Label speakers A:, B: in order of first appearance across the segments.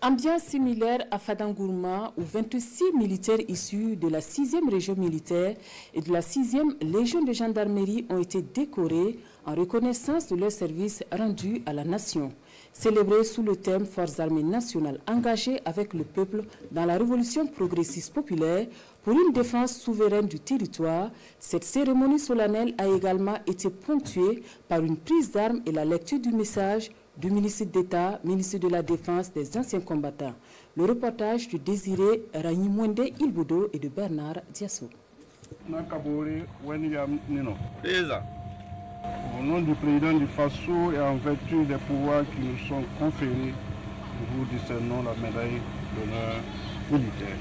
A: Ambiance similaire à Fadangourma, où 26 militaires issus de la 6e région militaire et de la 6e légion de gendarmerie ont été décorés en reconnaissance de leur service rendu à la nation. Célébré sous le thème Forces armées nationales engagées avec le peuple dans la révolution progressiste populaire pour une défense souveraine du territoire, cette cérémonie solennelle a également été ponctuée par une prise d'armes et la lecture du message du ministre d'État, ministre de la Défense des anciens combattants. Le reportage de Désiré Ranyimwende Ilboudo et de Bernard Diasso.
B: Au nom du président du FASO et en vertu des pouvoirs qui nous sont conférés, nous vous discernons la médaille d'honneur militaire.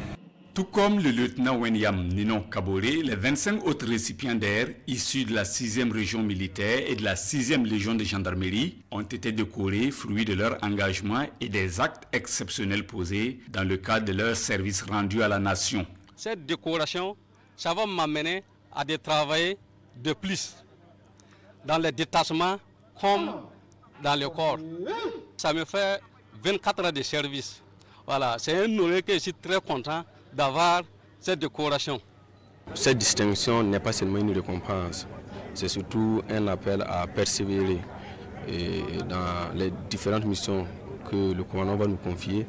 C: Tout comme le lieutenant Wenyam Ninon Kaboré, les 25 autres récipiendaires issus de la 6e région militaire et de la 6e légion de gendarmerie ont été décorés, fruits de leur engagement et des actes exceptionnels posés dans le cadre de leur service rendu à la nation.
D: Cette décoration, ça va m'amener à travailler de plus dans les détachements comme dans le corps. Ça me fait 24 heures de service. Voilà, c'est un honneur que je suis très content d'avoir cette décoration.
E: Cette distinction n'est pas seulement une récompense, c'est surtout un appel à persévérer dans les différentes missions que le commandant va nous confier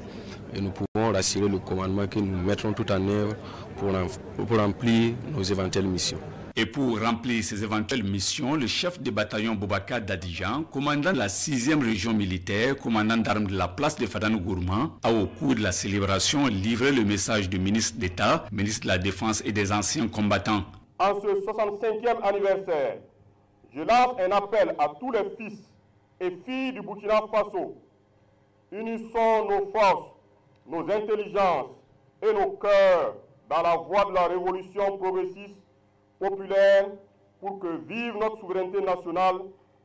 E: et nous pouvons rassurer le commandement que nous mettrons tout en œuvre pour remplir nos éventuelles missions.
C: Et pour remplir ces éventuelles missions, le chef de bataillon Boubacar Dadijan, commandant de la 6e région militaire, commandant d'armes de la place de Fadangourma, a au cours de la célébration livré le message du ministre d'État, ministre de la Défense et des anciens combattants.
F: En ce 65e anniversaire, je lance un appel à tous les fils et filles du Burkina Faso. Unissons nos forces, nos intelligences et nos cœurs dans la voie de la révolution progressiste populaire pour que vive notre souveraineté nationale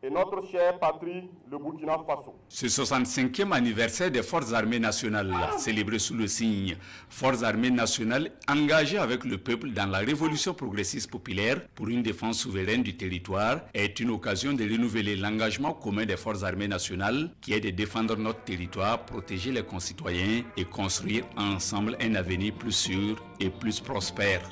F: et notre chère patrie, le Burkina Faso.
C: Ce 65e anniversaire des Forces armées nationales, célébré sous le signe Forces armées nationales engagées avec le peuple dans la révolution progressiste populaire pour une défense souveraine du territoire, est une occasion de renouveler l'engagement commun des Forces armées nationales qui est de défendre notre territoire, protéger les concitoyens et construire ensemble un avenir plus sûr et plus prospère.